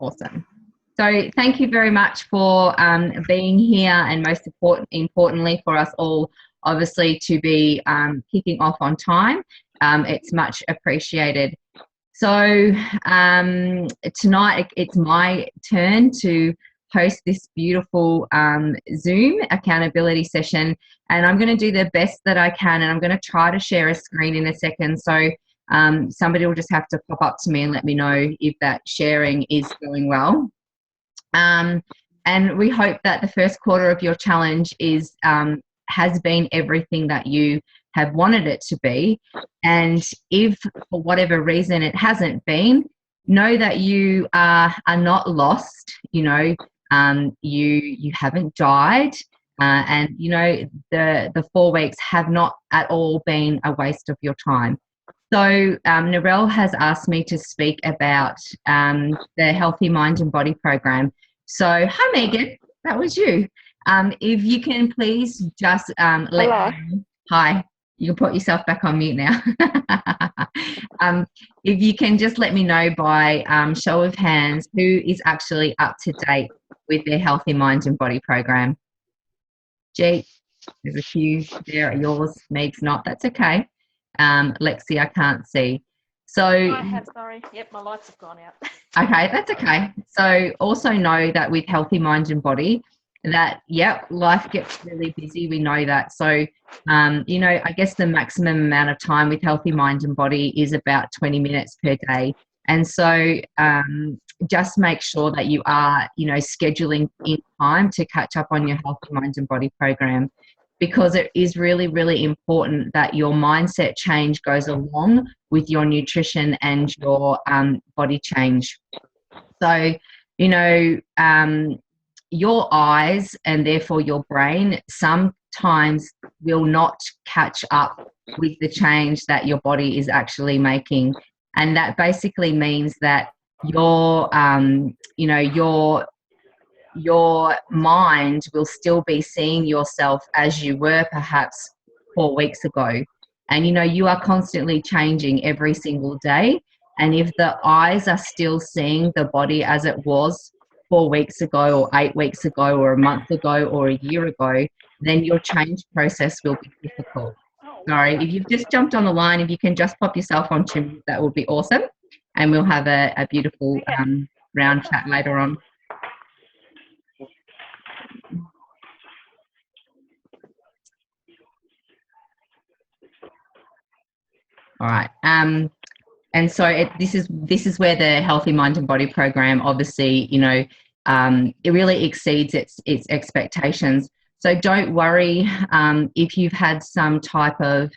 Awesome. So thank you very much for being here, and most importantly for us all, obviously, to be kicking off on time. It's much appreciated. So tonight it's my turn to host this beautiful Zoom accountability session, and I'm going to do the best that I can, and I'm going to try to share a screen in a second. So somebody will just have to pop up to me and let me know if that sharing is going well. And we hope that the first quarter of your challenge is has been everything that you have wanted it to be. And if for whatever reason it hasn't been, know that you are not lost. You know, you haven't died, and you know the 4 weeks have not at all been a waste of your time. So Narelle has asked me to speak about the Healthy Mind and Body program. So hi Megan, that was you. If you can please just let me know. Hi, you can put yourself back on mute now. If you can just let me know by show of hands who is actually up to date with their Healthy Mind and Body program. Gee, there's a few there. Yours, Meg's not. That's okay. Lexi, I can't see. So I have, sorry. Yep, my lights have gone out. Okay, that's okay. So also know that with Healthy Mind and Body, that, yep, life gets really busy. We know that. So, you know, I guess the maximum amount of time with Healthy Mind and Body is about 20 minutes per day. And so just make sure that you are, you know, scheduling in time to catch up on your Healthy Mind and Body program, because it is really, really important that your mindset change goes along with your nutrition and your body change. So, you know, your eyes and therefore your brain sometimes will not catch up with the change that your body is actually making. And that basically means that your, you know, your mind will still be seeing yourself as you were perhaps 4 weeks ago. And, you know, you are constantly changing every single day. And if the eyes are still seeing the body as it was 4 weeks ago or 8 weeks ago or a month ago or a year ago, then your change process will be difficult. Sorry, if you've just jumped on the line, if you can just pop yourself on to, that would be awesome. And we'll have a beautiful round chat later on. All right. And so this is where the Healthy Mind and Body program, obviously, you know, it really exceeds its expectations. So don't worry if you've had some type of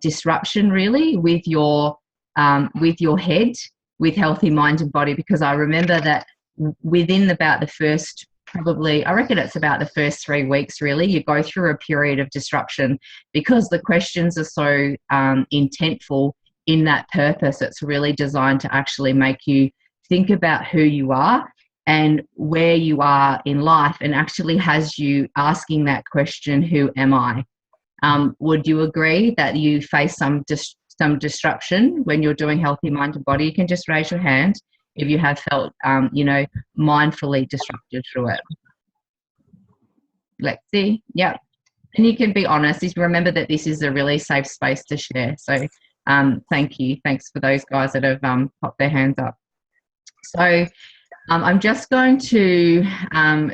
disruption really with your head with Healthy Mind and Body, because I remember that within about the first, probably, I reckon it's about the first 3 weeks really, you go through a period of disruption because the questions are so intentful in that purpose. It's really designed to actually make you think about who you are and where you are in life, and actually has you asking that question, who am I? Would you agree that you face some disruption when you're doing Healthy Mind and Body? You can just raise your hand if you have felt, you know, mindfully disrupted through it. Let's see. Yeah. And you can be honest. Just remember that this is a really safe space to share. So thank you. Thanks for those guys that have popped their hands up. So I'm just going to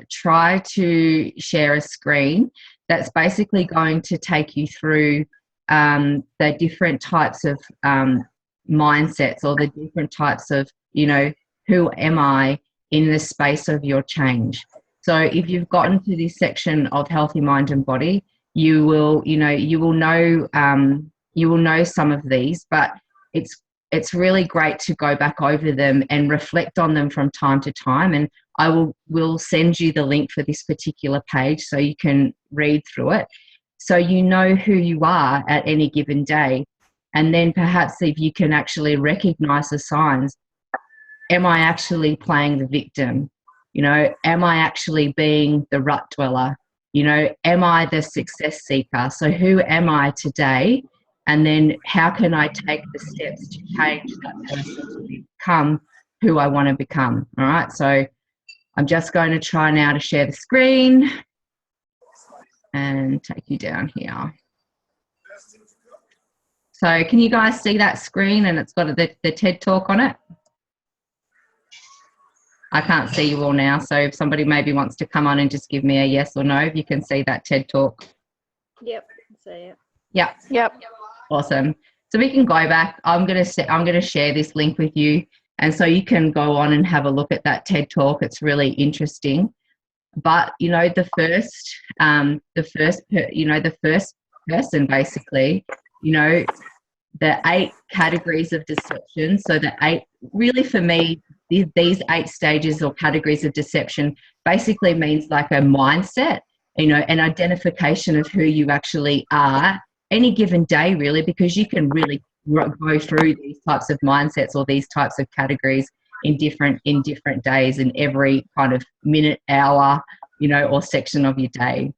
try to share a screen that's basically going to take you through the different types of mindsets, or the different types of, you know, who am I in the space of your change. So if you've gotten to this section of Healthy Mind and Body, you will know some of these, but it's really great to go back over them and reflect on them from time to time. And I will send you the link for this particular page so you can read through it, so you know who you are at any given day. And then perhaps if you can actually recognize the signs, am I actually playing the victim? You know, am I actually being the rut dweller? You know, am I the success seeker? So who am I today? And then how can I take the steps to change that person to become who I want to become. All right, so I'm just going to try now to share the screen and take you down here. So can you guys see that screen, and it's got the TED Talk on it? I can't see you all now, so if somebody maybe wants to come on and just give me a yes or no, if you can see that TED Talk. Yep, see it. Yep. Yep. Awesome. So we can go back. I'm going to share this link with you, and so you can go on and have a look at that TED Talk. It's really interesting. But you know, the first person basically, you know, the 8 categories of deception. So the 8, really for me, these 8 stages or categories of deception basically means like a mindset, you know, an identification of who you actually are any given day, really, because you can really go through these types of mindsets or these types of categories in different days, in every kind of minute, hour, you know, or section of your day.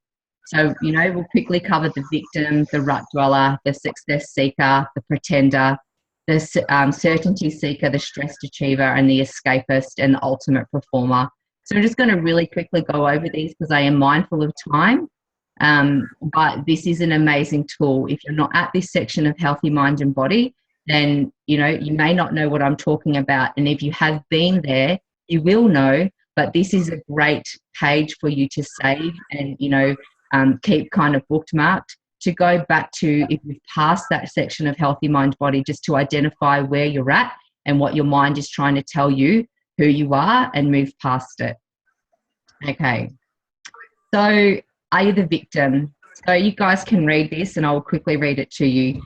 So, you know, we'll quickly cover the victim, the rut dweller, the success seeker, the pretender, the certainty seeker, the stressed achiever, and the escapist and the ultimate performer. So I'm just going to really quickly go over these because I am mindful of time. But this is an amazing tool. If you're not at this section of Healthy Mind and Body, then, you know, you may not know what I'm talking about. And if you have been there, you will know. But this is a great page for you to save and, you know, keep kind of bookmarked to go back to if you've passed that section of Healthy Mind Body, just to identify where you're at and what your mind is trying to tell you who you are and move past it. Okay. So are you the victim? So you guys can read this and I'll quickly read it to you.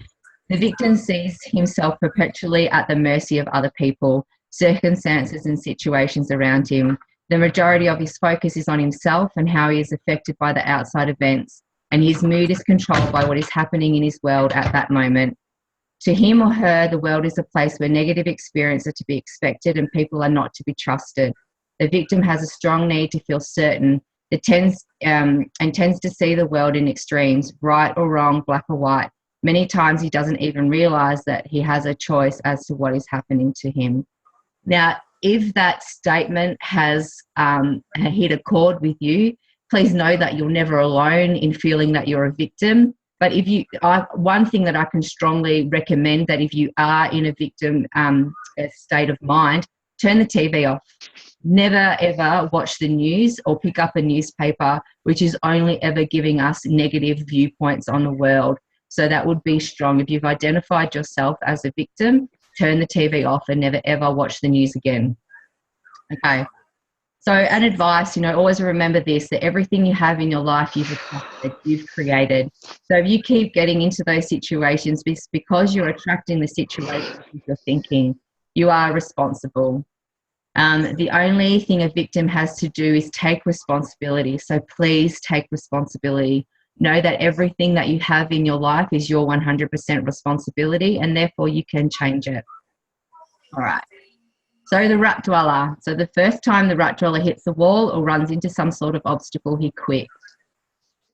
The victim sees himself perpetually at the mercy of other people, circumstances and situations around him. The majority of his focus is on himself and how he is affected by the outside events, and his mood is controlled by what is happening in his world at that moment. To him or her, the world is a place where negative experiences are to be expected and people are not to be trusted. The victim has a strong need to feel certain and tends to see the world in extremes, right or wrong, black or white. Many times he doesn't even realize that he has a choice as to what is happening to him. Now, if that statement has hit a chord with you, please know that you're never alone in feeling that you're a victim. But if you, one thing that I can strongly recommend, that if you are in a victim state of mind, turn the TV off. Never ever watch the news or pick up a newspaper, which is only ever giving us negative viewpoints on the world. So that would be strong. If you've identified yourself as a victim, turn the TV off and never ever watch the news again. Okay. So an advice, you know, always remember this, that everything you have in your life you've attracted, you've created. So if you keep getting into those situations, it's because you're attracting the situations you're thinking. You are responsible. The only thing a victim has to do is take responsibility. So please take responsibility. Know that everything that you have in your life is your 100% responsibility, and therefore you can change it. All right. So the rut dweller. So the first time the rut dweller hits the wall or runs into some sort of obstacle, he quits.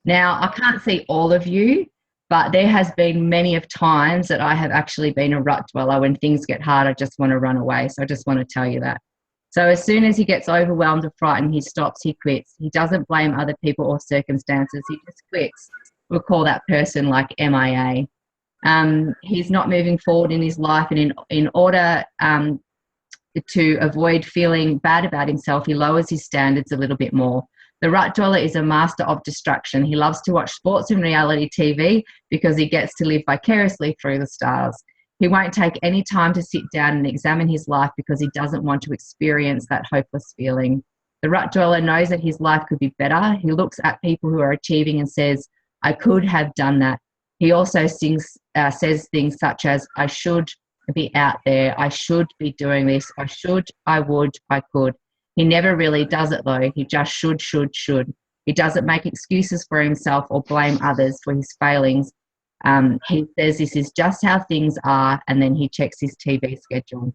Now, I can't see all of you, but there has been many of times that I have actually been a rut dweller. When things get hard, I just want to run away. So I just want to tell you that. So as soon as he gets overwhelmed or frightened, he stops, he quits. He doesn't blame other people or circumstances. He just quits. We'll call that person like MIA. He's not moving forward in his life, and in order to avoid feeling bad about himself, he lowers his standards a little bit more. The rut dweller is a master of distraction. He loves to watch sports and reality TV because he gets to live vicariously through the stars. He won't take any time to sit down and examine his life because he doesn't want to experience that hopeless feeling. The rut dweller knows that his life could be better. He looks at people who are achieving and says, I could have done that. He also says things such as, I should be out there. I should be doing this. I should, I would, I could. He never really does it though. He just should. He doesn't make excuses for himself or blame others for his failings. He says this is just how things are, and then he checks his TV schedule.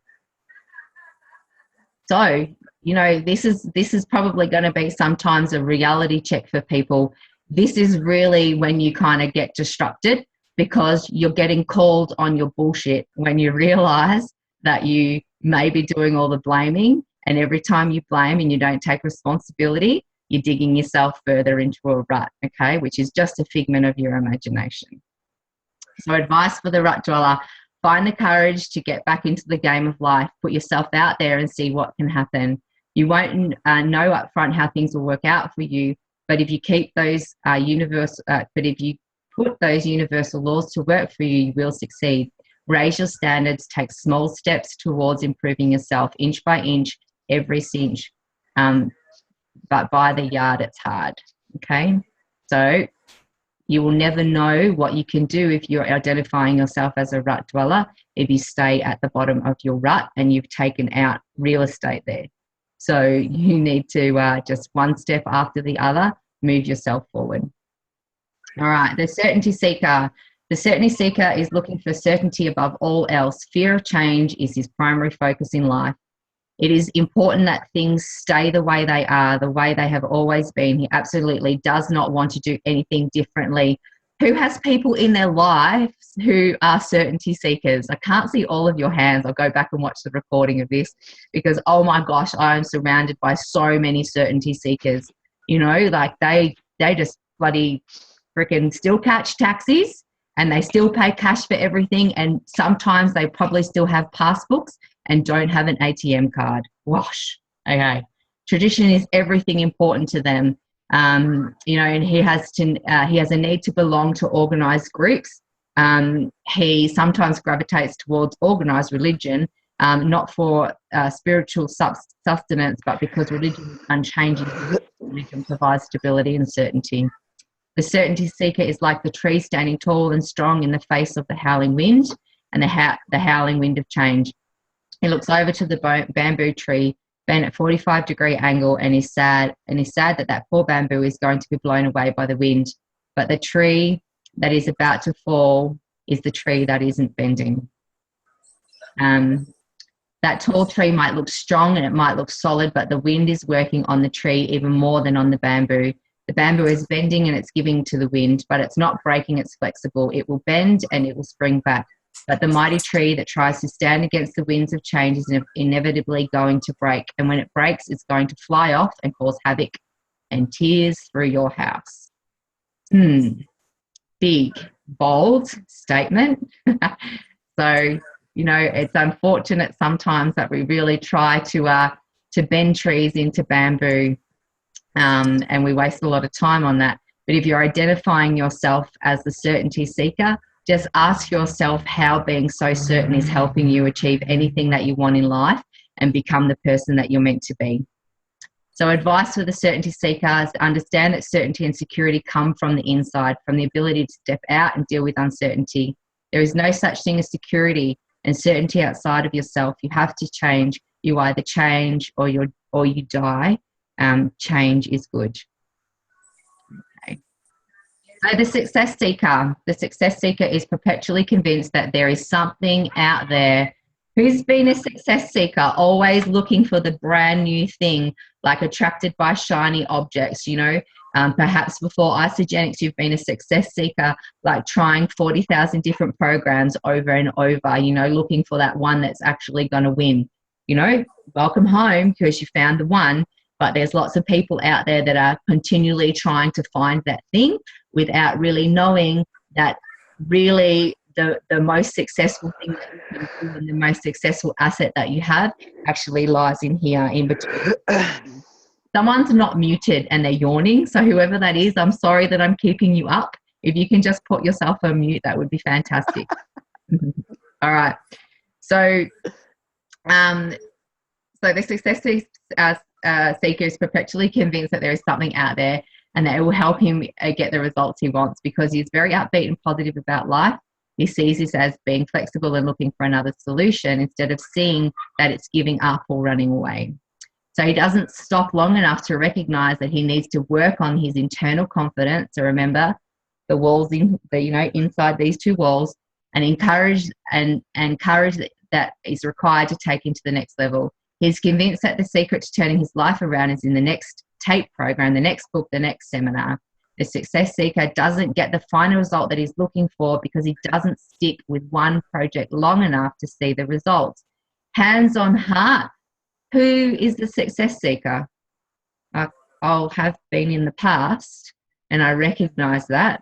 So, you know, this is probably going to be sometimes a reality check for people. This is really when you kind of get disrupted because you're getting called on your bullshit when you realize that you maybe doing all the blaming. And every time you blame and you don't take responsibility, you're digging yourself further into a rut, okay, which is just a figment of your imagination. So advice for the rut dweller: find the courage to get back into the game of life. Put yourself out there and see what can happen. You won't know up front how things will work out for you, but if you keep those if you put those universal laws to work for you, you will succeed. Raise your standards, take small steps towards improving yourself, inch by inch, every cinch. But by the yard, it's hard, okay? So you will never know what you can do if you're identifying yourself as a rut dweller if you stay at the bottom of your rut and you've taken out real estate there. So you need to just one step after the other, move yourself forward. All right, the certainty seeker. The certainty seeker is looking for certainty above all else. Fear of change is his primary focus in life. It is important that things stay the way they are, the way they have always been. He absolutely does not want to do anything differently. Who has people in their lives who are certainty seekers? I can't see all of your hands. I'll go back and watch the recording of this because, oh my gosh, I am surrounded by so many certainty seekers. You know, like they just bloody freaking still catch taxis and they still pay cash for everything, and sometimes they probably still have passbooks and don't have an ATM card. Wash. Okay. Tradition is everything important to them. You know, and he has a need to belong to organised groups. He sometimes gravitates towards organised religion, not for spiritual sustenance, but because religion is unchanging. Religion provides stability and certainty. The certainty seeker is like the tree standing tall and strong in the face of the howling wind and the howling wind of change. He looks over to the bamboo tree, bent at 45-degree angle, and is sad that that poor bamboo is going to be blown away by the wind. But the tree that is about to fall is the tree that isn't bending. That tall tree might look strong and it might look solid, but the wind is working on the tree even more than on the bamboo. The bamboo is bending and it's giving to the wind, but it's not breaking, it's flexible. It will bend and it will spring back. But the mighty tree that tries to stand against the winds of change is inevitably going to break. And when it breaks, it's going to fly off and cause havoc and tears through your house. Big, bold statement. So, you know, it's unfortunate sometimes that we really try to bend trees into bamboo, and we waste a lot of time on that. But if you're identifying yourself as the certainty seeker, just ask yourself how being so certain is helping you achieve anything that you want in life and become the person that you're meant to be. So advice for the certainty seeker is to understand that certainty and security come from the inside, from the ability to step out and deal with uncertainty. There is no such thing as security and certainty outside of yourself. You have to change. You either change or you die. Change is good. Okay. So the success seeker is perpetually convinced that there is something out there. Who's been a success seeker, always looking for the brand new thing, like attracted by shiny objects, you know? Perhaps before Isagenix, you've been a success seeker, like trying 40,000 different programs over and over, you know, looking for that one that's actually going to win. You know, welcome home because you found the one, but there's lots of people out there that are continually trying to find that thing without really knowing that really the most successful thing that you can do and the most successful asset that you have actually lies in here in between. Someone's not muted and they're yawning, so whoever that is, I'm sorry that I'm keeping you up. If you can just put yourself on mute, that would be fantastic. All right. So the success seeker is perpetually convinced that there is something out there and that it will help him get the results he wants because he's very upbeat and positive about life. He sees this as being flexible and looking for another solution instead of seeing that it's giving up or running away. So he doesn't stop long enough to recognize that he needs to work on his internal confidence. So remember the walls inside these two walls, and encourage that is required to take him to the next level. He's convinced that the secret to turning his life around is in the next tape program, the next book, the next seminar. The success seeker doesn't get the final result that he's looking for because he doesn't stick with one project long enough to see the results. hands on heart, who is the success seeker? I'll have been in the past, and I recognize that.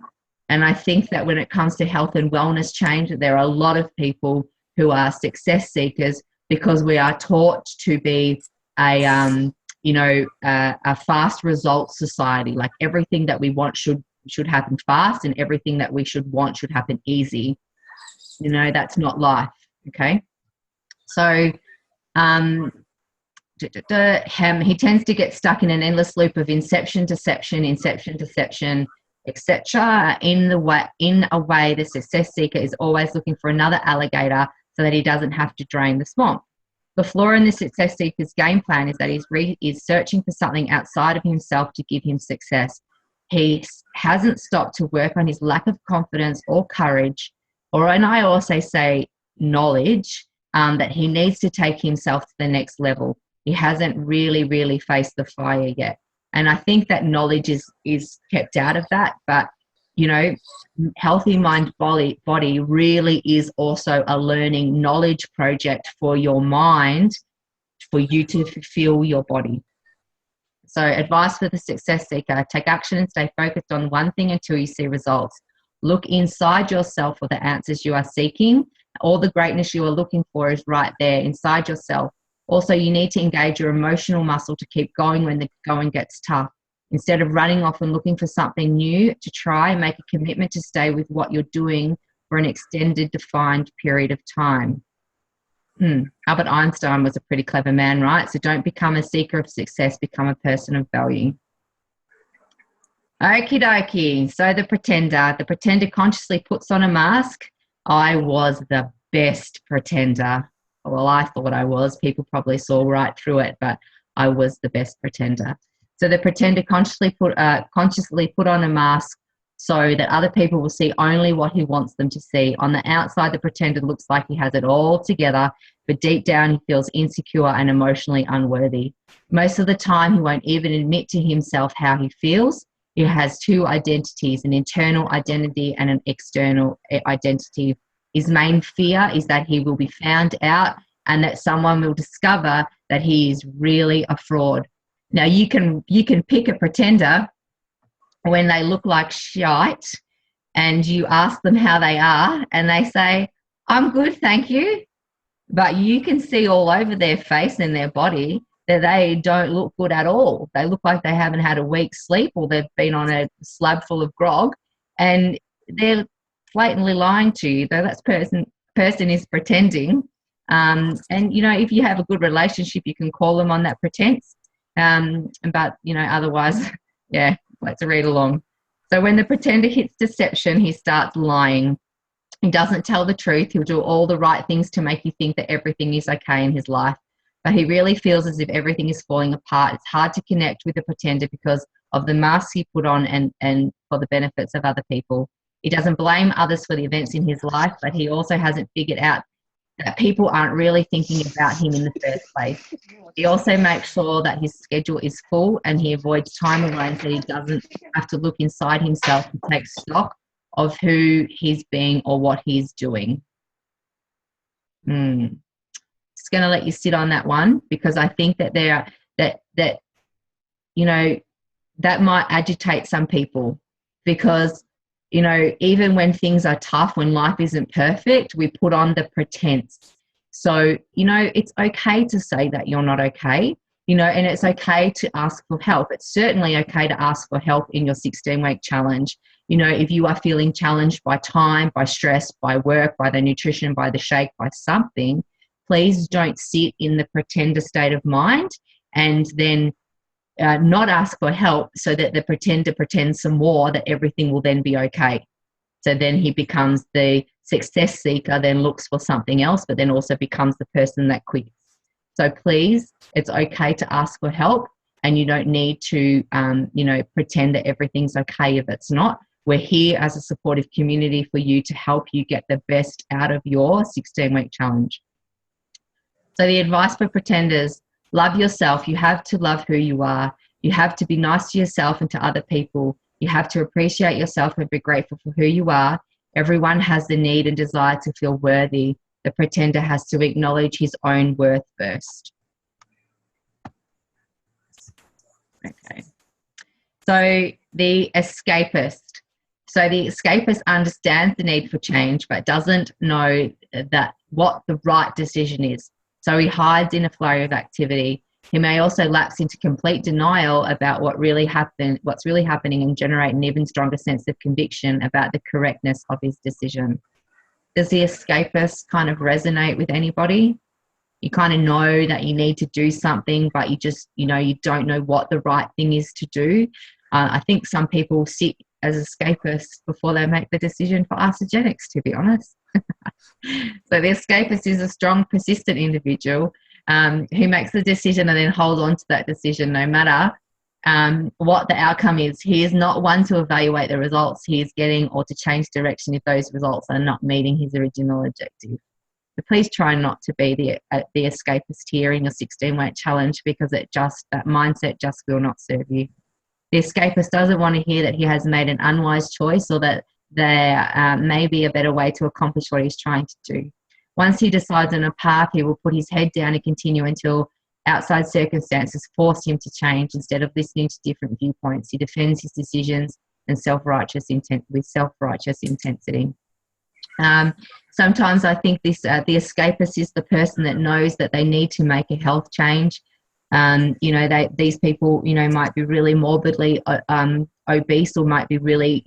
And I think that when it comes to health and wellness change, there are a lot of people who are success seekers because we are taught to be a fast result society. Like everything that we want should happen fast, and everything that we should want should happen easy. That's not life. Okay. So he tends to get stuck in an endless loop of inception, deception, etc. In a way, the success seeker is always looking for another alligator so that he doesn't have to drain the swamp. The flaw in the success seeker's game plan is that he's searching for something outside of himself to give him success. He hasn't stopped to work on his lack of confidence or courage, and I also say knowledge, that he needs to take himself to the next level. He hasn't really faced the fire yet. And I think that knowledge is kept out of that. But, healthy mind body really is also a learning knowledge project for your mind, for you to fulfill your body. So advice for the success seeker: take action and stay focused on one thing until you see results. Look inside yourself for the answers you are seeking. All the greatness you are looking for is right there inside yourself. Also, you need to engage your emotional muscle to keep going when the going gets tough. Instead of running off and looking for something new to try, make a commitment to stay with what you're doing for an extended, defined period of time. Albert Einstein was a pretty clever man, right? So don't become a seeker of success, become a person of value. Okie dokie. So the pretender consciously puts on a mask. I was the best pretender. Well, I thought I was. People probably saw right through it, but I was the best pretender. So the pretender consciously put on a mask so that other people will see only what he wants them to see. On the outside, the pretender looks like he has it all together, but deep down he feels insecure and emotionally unworthy. Most of the time, he won't even admit to himself how he feels. He has two identities, an internal identity and an external identity. His main fear is that he will be found out and that someone will discover that he is really a fraud. Now, you can pick a pretender when they look like shite and you ask them how they are and they say, I'm good, thank you. But you can see all over their face and their body that they don't look good at all. They look like they haven't had a week's sleep or they've been on a slab full of grog, and they're blatantly lying to you. Though that person is pretending. And, if you have a good relationship, you can call them on that pretense. But, otherwise, yeah, let's read along. So when the pretender hits deception, he starts lying. He doesn't tell the truth. He'll do all the right things to make you think that everything is okay in his life. But he really feels as if everything is falling apart. It's hard to connect with the pretender because of the masks he put on and for the benefits of other people. He doesn't blame others for the events in his life, but he also hasn't figured out that people aren't really thinking about him in the first place. He also makes sure that his schedule is full and he avoids time alone so he doesn't have to look inside himself and take stock of who he's being or what he's doing. Just going to let you sit on that one, because I think that that might agitate some people, because even when things are tough, when life isn't perfect, we put on the pretense. So, it's okay to say that you're not okay, and it's okay to ask for help. It's certainly okay to ask for help in your 16-week challenge. If you are feeling challenged by time, by stress, by work, by the nutrition, by the shake, by something, please don't sit in the pretender state of mind and then not ask for help so that the pretender pretends some more that everything will then be okay. So then he becomes the success seeker, then looks for something else, but then also becomes the person that quits. So please, it's okay to ask for help, and you don't need to, pretend that everything's okay if it's not. We're here as a supportive community for you to help you get the best out of your 16-week challenge. So the advice for pretenders: love yourself. You have to love who you are. You have to be nice to yourself and to other people. You have to appreciate yourself and be grateful for who you are. Everyone has the need and desire to feel worthy. the pretender has to acknowledge his own worth first. Okay. So the escapist. So the escapist understands the need for change, but doesn't know that what the right decision is. So he hides in a flurry of activity. He may also lapse into complete denial about what's really happening, and generate an even stronger sense of conviction about the correctness of his decision. Does the escapist kind of resonate with anybody? You kind of know that you need to do something, but you just, you don't know what the right thing is to do. I think some people sit as escapists before they make the decision for isagenix, to be honest. So the escapist is a strong, persistent individual who makes the decision and then holds on to that decision no matter what the outcome is. He is not one to evaluate the results he is getting or to change direction if those results are not meeting his original objective. So please try not to be the escapist here in your 16-weight challenge, because that mindset just will not serve you. The escapist doesn't want to hear that he has made an unwise choice or that there may be a better way to accomplish what he's trying to do. Once he decides on a path, he will put his head down and continue until outside circumstances force him to change. Instead of listening to different viewpoints, he defends his decisions and self-righteous intensity. Sometimes I think the escapist is the person that knows that they need to make a health change. These people, might be really morbidly obese or might be really,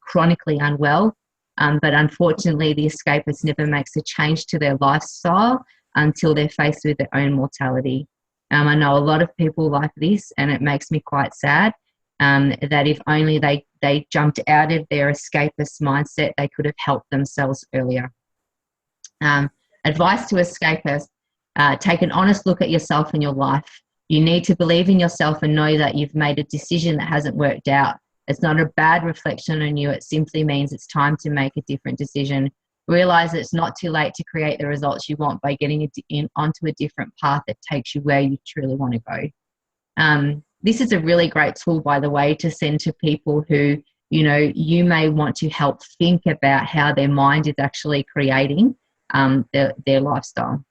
chronically unwell. But unfortunately, the escapist never makes a change to their lifestyle until they're faced with their own mortality. I know a lot of people like this, and it makes me quite sad that if only they jumped out of their escapist mindset, they could have helped themselves earlier. Advice to escapists: take an honest look at yourself and your life. You need to believe in yourself and know that you've made a decision that hasn't worked out. It's not a bad reflection on you. It simply means it's time to make a different decision. Realize it's not too late to create the results you want by getting onto a different path that takes you where you truly want to go. This is a really great tool, by the way, to send to people who, you may want to help think about how their mind is actually creating their lifestyle.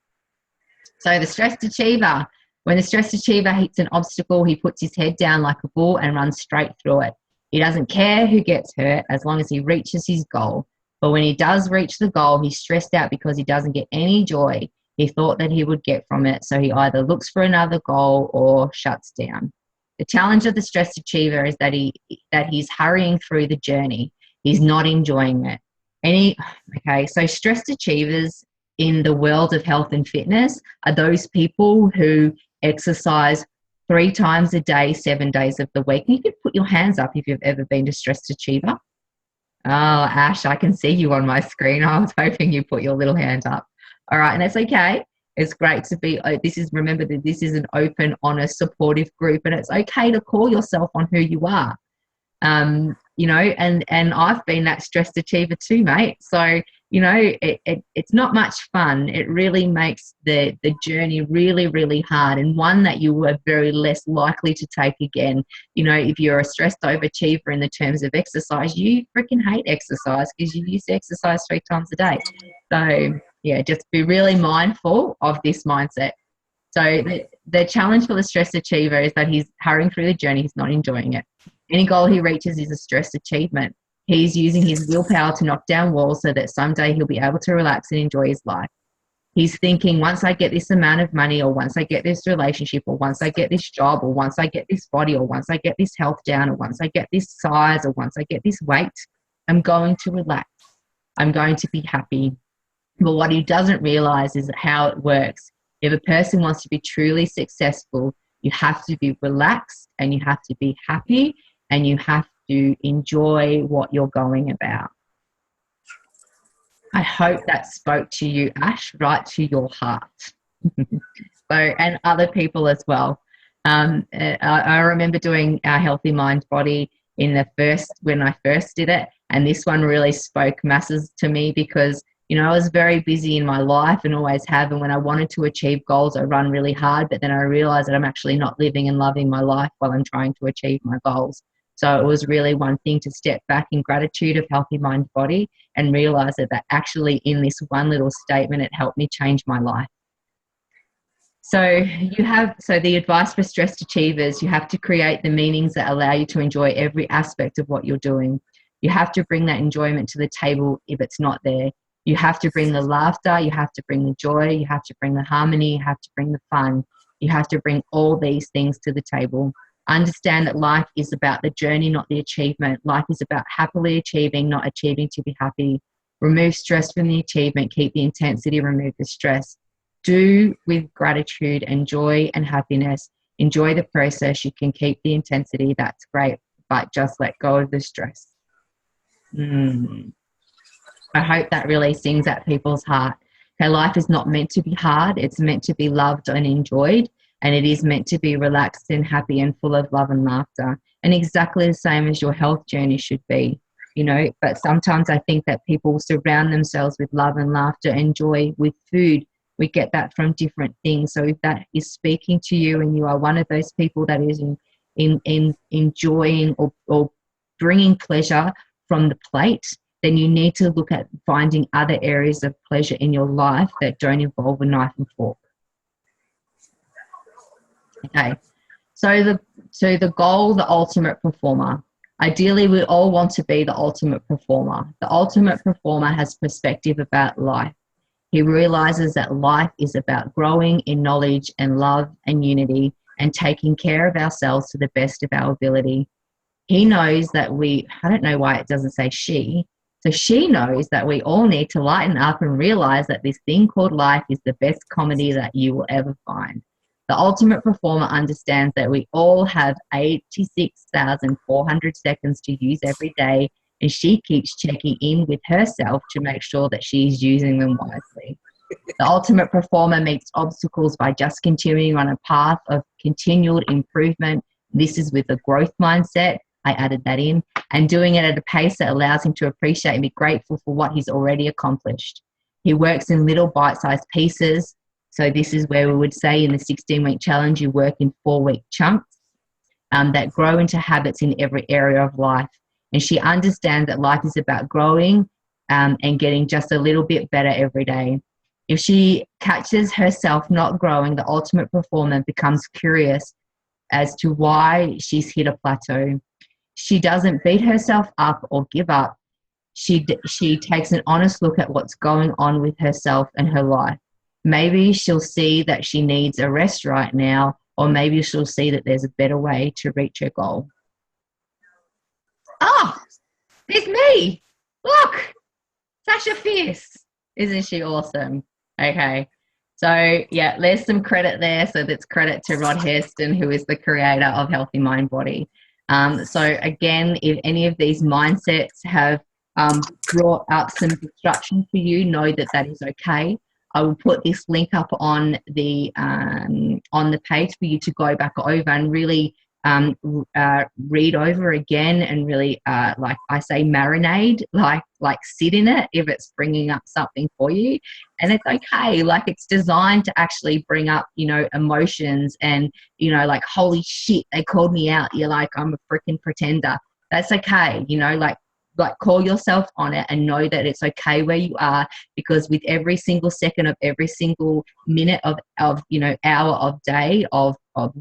So the stressed achiever. When the stressed achiever hits an obstacle, he puts his head down like a bull and runs straight through it. He doesn't care who gets hurt as long as he reaches his goal. But when he does reach the goal, he's stressed out because he doesn't get any joy he thought that he would get from it. So he either looks for another goal or shuts down. The challenge of the stressed achiever is that he's hurrying through the journey. He's not enjoying it. So stressed achievers in the world of health and fitness are those people who exercise 3 times a day, 7 days of the week. You could put your hands up if you've ever been a stressed achiever. Oh, Ash, I can see you on my screen. I was hoping you put your little hand up. All right, and that's okay. It's great to be, remember that this is an open, honest, supportive group, and it's okay to call yourself on who you are. And I've been that stressed achiever too, mate. So, it's not much fun. It really makes the journey really, really hard, and one that you were very less likely to take again. If you're a stressed overachiever in the terms of exercise, you freaking hate exercise because you used to exercise 3 times a day. So, yeah, just be really mindful of this mindset. So the challenge for the stressed achiever is that he's hurrying through the journey. He's not enjoying it. Any goal he reaches is a stressed achievement. He's using his willpower to knock down walls so that someday he'll be able to relax and enjoy his life. He's thinking, once I get this amount of money, or once I get this relationship, or once I get this job, or once I get this body, or once I get this health down, or once I get this size, or once I get this weight, I'm going to relax. I'm going to be happy. But what he doesn't realize is how it works. If a person wants to be truly successful, you have to be relaxed, and you have to be happy, and you have to enjoy what you're going about. I hope that spoke to you, Ash, right to your heart. And other people as well. I remember doing our Healthy Mind Body when I first did it, and this one really spoke masses to me because I was very busy in my life and always have, and when I wanted to achieve goals, I run really hard, but then I realized that I'm actually not living and loving my life while I'm trying to achieve my goals. So it was really one thing to step back in gratitude of healthy mind body and realize that actually in this one little statement, it helped me change my life. So the advice for stressed achievers, you have to create the meanings that allow you to enjoy every aspect of what you're doing. You have to bring that enjoyment to the table if it's not there. You have to bring the laughter, you have to bring the joy, you have to bring the harmony, you have to bring the fun. You have to bring all these things to the table. Understand that life is about the journey, not the achievement. Life is about happily achieving, not achieving to be happy. Remove stress from the achievement, keep the intensity, remove the stress. Do with gratitude and joy and happiness. Enjoy the process. You can keep the intensity. That's great. But just let go of the stress. I hope that really sings at people's heart. Okay, life is not meant to be hard. It's meant to be loved and enjoyed. And it is meant to be relaxed and happy and full of love and laughter. And exactly the same as your health journey should be. But sometimes I think that people surround themselves with love and laughter and joy with food. We get that from different things. So if that is speaking to you and you are one of those people that is in enjoying or bringing pleasure from the plate, then you need to look at finding other areas of pleasure in your life that don't involve a knife and fork. Okay, so the goal, the ultimate performer. Ideally, we all want to be the ultimate performer. The ultimate performer has perspective about life. He realizes that life is about growing in knowledge and love and unity and taking care of ourselves to the best of our ability. He knows that I don't know why it doesn't say she. So she knows that we all need to lighten up and realize that this thing called life is the best comedy that you will ever find. The ultimate performer understands that we all have 86,400 seconds to use every day, and she keeps checking in with herself to make sure that she's using them wisely. The ultimate performer meets obstacles by just continuing on a path of continual improvement. This is with a growth mindset. I added that in, and doing it at a pace that allows him to appreciate and be grateful for what he's already accomplished. He works in little bite-sized pieces. So this is where we would say in the 16-week challenge, you work in 4-week chunks that grow into habits in every area of life. And she understands that life is about growing and getting just a little bit better every day. If she catches herself not growing, the ultimate performer becomes curious as to why she's hit a plateau. She doesn't beat herself up or give up. She takes an honest look at what's going on with herself and her life. Maybe she'll see that she needs a rest right now, or maybe she'll see that there's a better way to reach her goal. Oh, there's me. Look, Sasha Fierce. Isn't she awesome? Okay. So, yeah, there's some credit there. So that's credit to Rod Hairston, who is the creator of Healthy Mind Body. So, again, if any of these mindsets have brought up some disruption for you, know that that is okay. I will put this link up on the page for you to go back over and really read over again and really, like I say, marinate, like sit in it if it's bringing up something for you. And it's okay. Like, it's designed to actually bring up, emotions and, like, holy shit, they called me out. You're like, I'm a freaking pretender. That's okay. Like call yourself on it and know that it's okay where you are, because with every single second of every single minute of hour of day of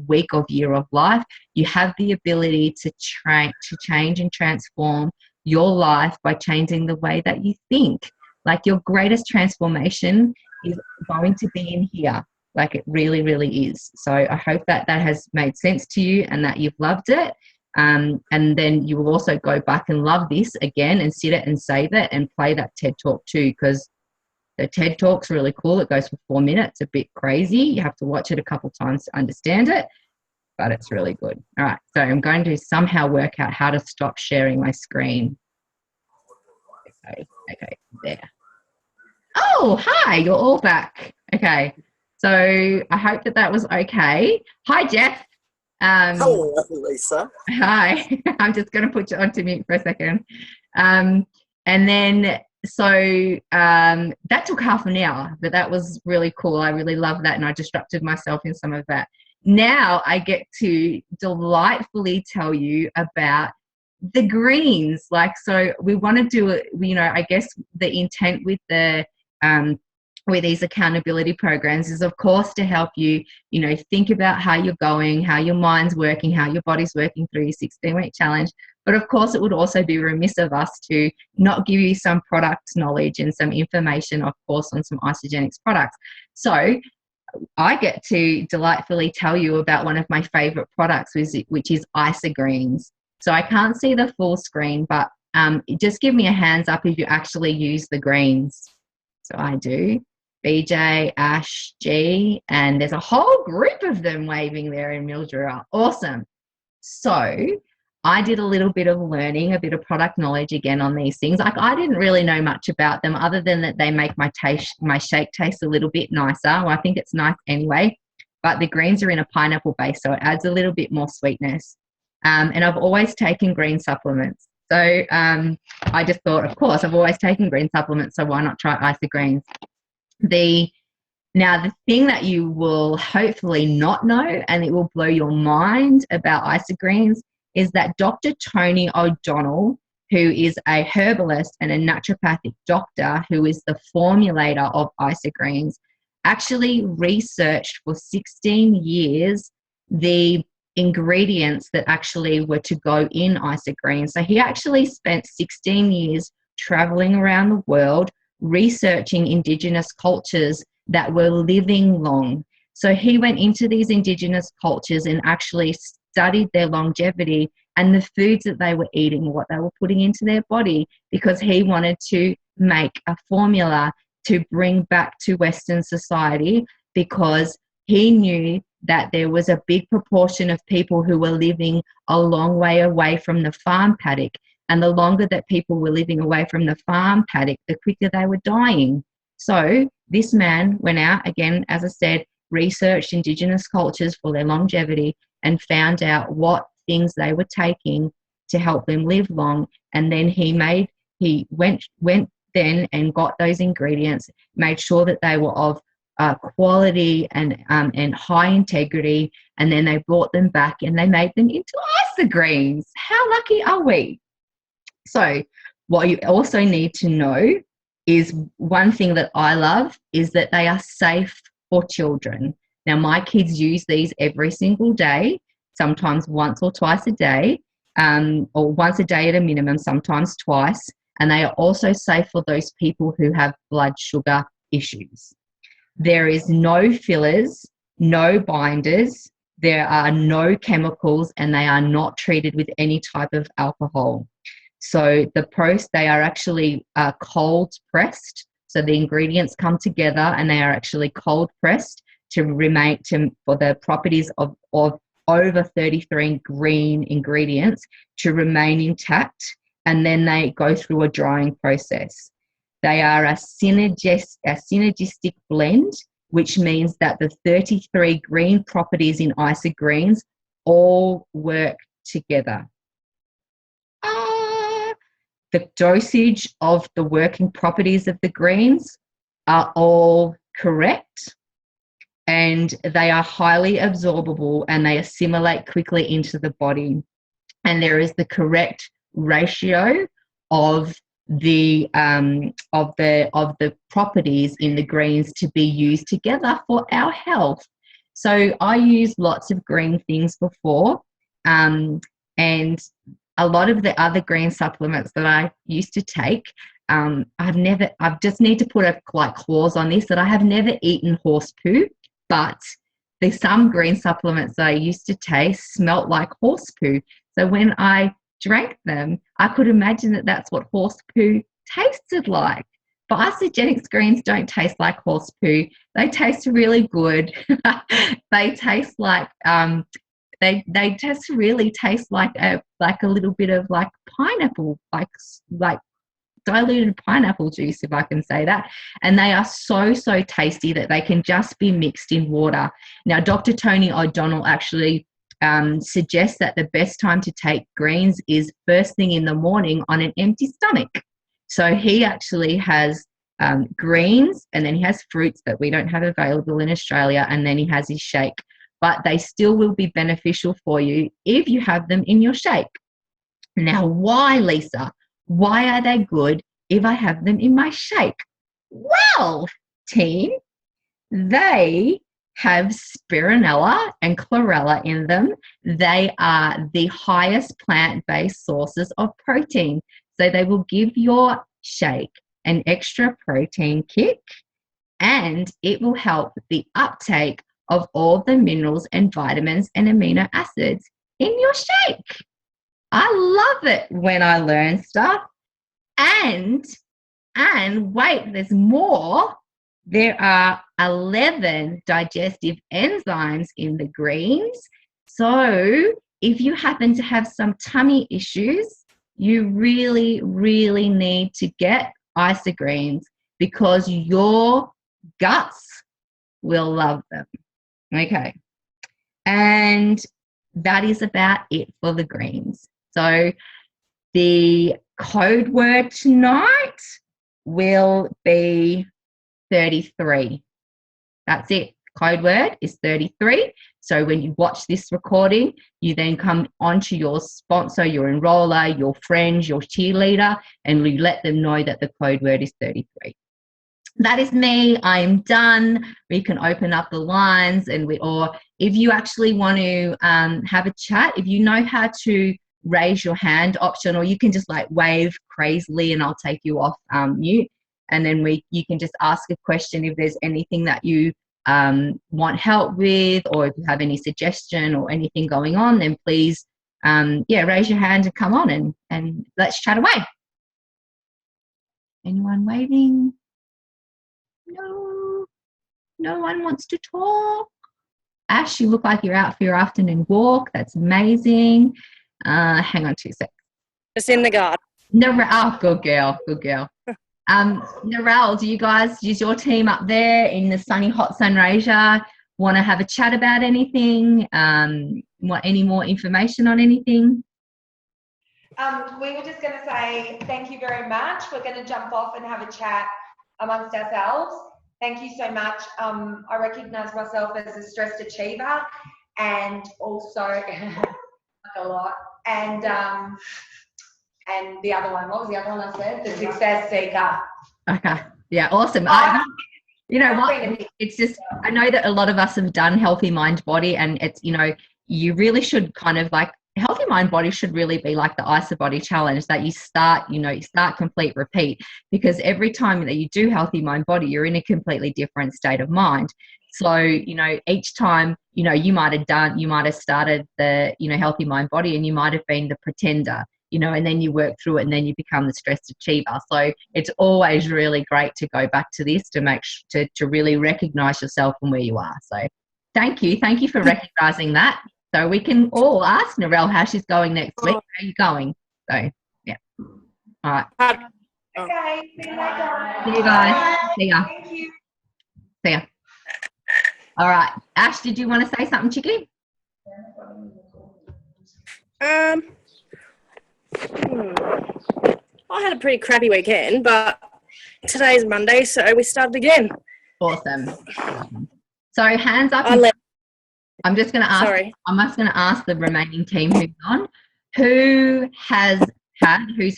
week of year of life, you have the ability to change and transform your life by changing the way that you think. Like, your greatest transformation is going to be in here. Like, it really, really is. So I hope that has made sense to you and that you've loved it. And then you will also go back and love this again and sit it and save it and play that TED Talk too, because the TED Talk's really cool. It goes for 4 minutes, a bit crazy. You have to watch it a couple times to understand it, but it's really good. All right, so I'm going to somehow work out how to stop sharing my screen. Okay, there. Oh, hi, you're all back. Okay, so I hope that was okay. Hi, Jeff. Hello, Lisa. Hi. I'm just going to put you onto mute for a second. And then, so that took half an hour, but that was really cool. I really love that, and I disrupted myself in some of that. Now I get to delightfully tell you about the greens, like, so we want to do it, you know, I guess the intent with these accountability programs is, of course, to help you, you know, think about how you're going, how your mind's working, how your body's working through your 16-week challenge. But of course, it would also be remiss of us to not give you some product knowledge and some information, of course, on some Isagenix products. So I get to delightfully tell you about one of my favorite products, which is Isogreens. So I can't see the full screen, but just give me a hands up if you actually use the greens. So I do. BJ, Ash, G, and there's a whole group of them waving there in Mildura. Awesome. So I did a little bit of learning, a bit of product knowledge again on these things. Like, I didn't really know much about them other than that they make my shake taste a little bit nicer. Well, I think it's nice anyway, but the greens are in a pineapple base, so it adds a little bit more sweetness. And I've always taken green supplements. So I just thought, of course, I've always taken green supplements, so why not try Isogreens? Now, the thing that you will hopefully not know, and it will blow your mind about Isogreens, is that Dr. Tony O'Donnell, who is a herbalist and a naturopathic doctor who is the formulator of Isogreens, actually researched for 16 years the ingredients that actually were to go in Isogreens. So he actually spent 16 years traveling around the world researching Indigenous cultures that were living long. So he went into these Indigenous cultures and actually studied their longevity and the foods that they were eating, what they were putting into their body, because he wanted to make a formula to bring back to Western society, because he knew that there was a big proportion of people who were living a long way away from the farm paddock. And the longer that people were living away from the farm paddock, the quicker they were dying. So this man went out, again, as I said, researched Indigenous cultures for their longevity and found out what things they were taking to help them live long. And then he went then and got those ingredients, made sure that they were of quality and high integrity, and then they brought them back and they made them into Isogreens. How lucky are we? So what you also need to know is, one thing that I love is that they are safe for children. Now, my kids use these every single day, sometimes once or twice a day, or once a day at a minimum, sometimes twice. And they are also safe for those people who have blood sugar issues. There is no fillers, no binders, there are no chemicals, and they are not treated with any type of alcohol. So they are actually cold pressed. So the ingredients come together and they are actually cold pressed for the properties of over 33 green ingredients to remain intact, and then they go through a drying process. They are a synergistic blend, which means that the 33 green properties in Isogreens all work together. The dosage of the working properties of the greens are all correct, and they are highly absorbable and they assimilate quickly into the body. And there is the correct ratio of the properties in the greens to be used together for our health. So I used lots of green things before, and a lot of the other green supplements that I used to take, I've just need to put a clause on this, that I have never eaten horse poo, but there's some green supplements that I used to taste smelt like horse poo. So when I drank them, I could imagine that that's what horse poo tasted like. But Isagenix greens don't taste like horse poo. They taste really good. They taste like they just really taste like a little bit of like pineapple, like diluted pineapple juice, if I can say that. And they are so tasty that they can just be mixed in water. Now, Dr. Tony O'Donnell actually suggests that the best time to take greens is first thing in the morning on an empty stomach. So he actually has greens, and then he has fruits that we don't have available in Australia, and then he has his shake. But they still will be beneficial for you if you have them in your shake. Now, why, Lisa? Why are they good if I have them in my shake? Well, team, they have spirulina and chlorella in them. They are the highest plant-based sources of protein. So they will give your shake an extra protein kick, and it will help the uptake of all the minerals and vitamins and amino acids in your shake. I love it when I learn stuff. And wait, there's more. There are 11 digestive enzymes in the greens. So if you happen to have some tummy issues, you really, really need to get isogreens because your guts will love them. Okay. And that is about it for the greens. So the code word tonight will be 33. That's it. Code word is 33. So when you watch this recording, you then come onto your sponsor, your enroller, your friends, your cheerleader, and you let them know that the code word is 33. That is me. I'm done. We can open up the lines, or if you actually want to have a chat, if you know how to raise your hand option, or you can just like wave crazily and I'll take you off mute, and then you can just ask a question if there's anything that you want help with, or if you have any suggestion or anything going on, then please raise your hand and come on and let's chat away. Anyone waving? No one wants to talk. Ash, you look like you're out for your afternoon walk. That's amazing. Hang on 2 seconds. Just in the garden. Oh, good girl. Narelle, is your team up there in the sunny hot Sunraysia want to have a chat about anything? Want any more information on anything? We were just going to say thank you very much. We're going to jump off and have a chat amongst ourselves. Thank you so much. I recognise myself as a stressed achiever and also a lot. And the other one, what was the other one I said? The success seeker. Okay. Yeah, awesome. You know what? It's just, I know that a lot of us have done Healthy Mind Body, and it's, you really should kind of like, Healthy Mind Body should really be like the Ice Body Challenge, that you start, complete, repeat, because every time that you do Healthy Mind Body, you're in a completely different state of mind. So, each time, you might have started the, Healthy Mind Body, and you might have been the pretender, and then you work through it and then you become the stressed achiever. So it's always really great to go back to this to really recognize yourself and where you are. So thank you for recognizing that. So we can all ask Narelle how she's going next week. How are you going? So yeah. All right. Okay. See you later. See you guys. See ya. Thank you. See ya. All right. Ash, did you want to say something, Chicky? I had a pretty crappy weekend, but today's Monday, so we started again. Awesome. So hands up. I'm just going to ask. Sorry. I'm just going to ask the remaining team who's on, who's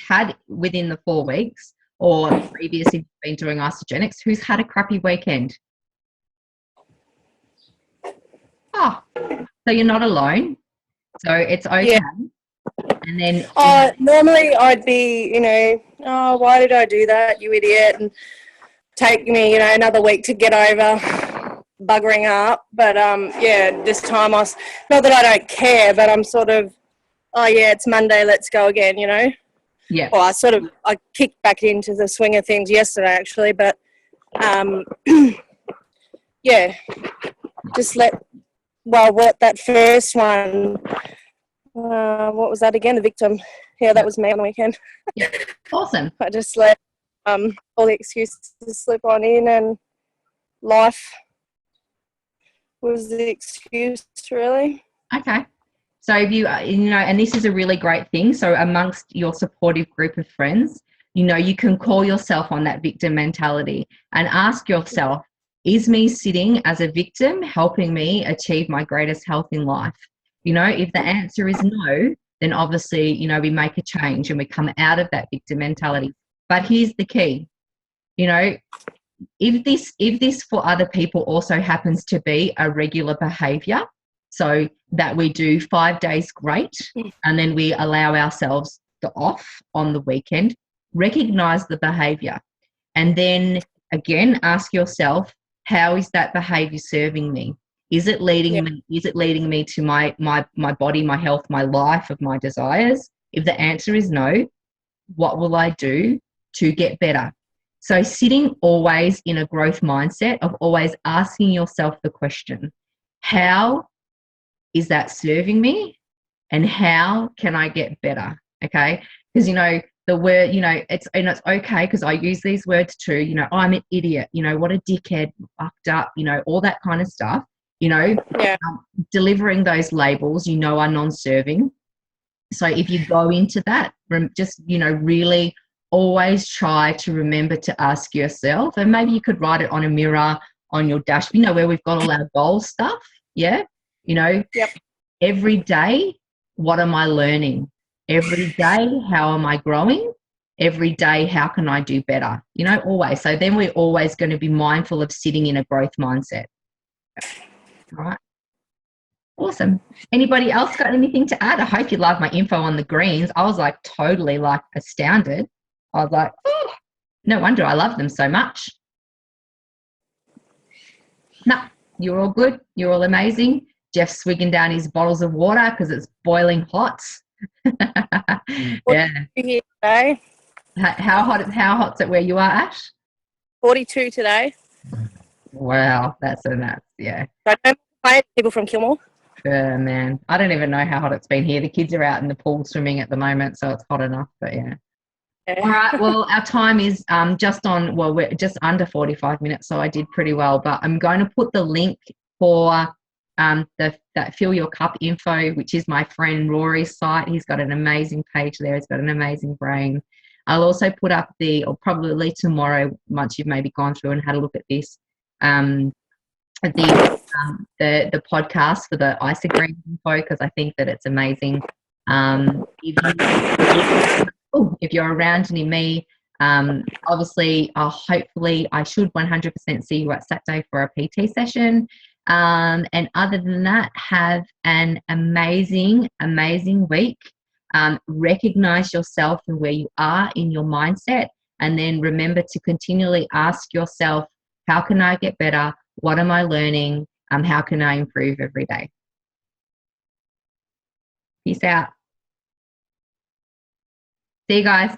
had within the 4 weeks or previously been doing isogenics, who's had a crappy weekend. Oh, so you're not alone. So it's okay. Yeah. And then normally I'd be, why did I do that, you idiot, and take me, another week to get over buggering up. But this time not that I don't care, but I'm sort of, it's Monday, let's go again, Yeah. Well, I kicked back into the swing of things yesterday actually, but just what that first one. What was that again? The victim. Yeah, that was me on the weekend. Yeah. Awesome. I just let all the excuses slip on in, and life was the excuse, really. Okay. So if and this is a really great thing. So amongst your supportive group of friends, you can call yourself on that victim mentality and ask yourself, is me sitting as a victim helping me achieve my greatest health in life? If the answer is no, then obviously, you know, we make a change and we come out of that victim mentality. But here's the key, you know, if this for other people also happens to be a regular behavior, so that we do 5 days great and then we allow ourselves the off on the weekend, recognize the behavior, and then again ask yourself, how is that behavior serving me? Is it leading me to my body, my health, my life of my desires? If the answer is no, what will I do to get better? So sitting always in a growth mindset of always asking yourself the question, how is that serving me? And how can I get better? Okay. Because, you know, the word, you know, it's okay because I use these words too, you know, I'm an idiot, you know, what a dickhead, fucked up, you know, all that kind of stuff, you know, delivering those labels, you know, are non-serving. So if you go into that, just, you know, really always try to remember to ask yourself, and maybe you could write it on a mirror on your dash, you know, where we've got all our goal stuff. Yeah. You know, every day, what am I learning? Every day, how am I growing? Every day, how can I do better? You know, always. So then we're always going to be mindful of sitting in a growth mindset. All right. Awesome. Anybody else got anything to add? I hope you love my info on the greens. I was like totally like astounded. I was like, oh, no wonder I love them so much. No, you're all good. You're all amazing. Jeff's swigging down his bottles of water because it's boiling hot. Yeah. Here today. How hot's it where you are, Ash? 42 today. Wow, that's a nuts. Yeah. I don't play people from Kilmore. Man, I don't even know how hot it's been here. The kids are out in the pool swimming at the moment, so it's hot enough. But yeah. All right. Well, our time is we're just under 45 minutes, so I did pretty well. But I'm going to put the link for that Fill Your Cup info, which is my friend Rory's site. He's got an amazing page there. He's got an amazing brain. I'll also put up or probably tomorrow, once you've maybe gone through and had a look at this, the podcast for the Green info, because I think that it's amazing. If you're around near me, obviously, hopefully I should 100% see you at Saturday for a PT session. And other than that, have an amazing, amazing week. Recognize yourself and where you are in your mindset. And then remember to continually ask yourself, how can I get better? What am I learning? How can I improve every day? Peace out. See you guys.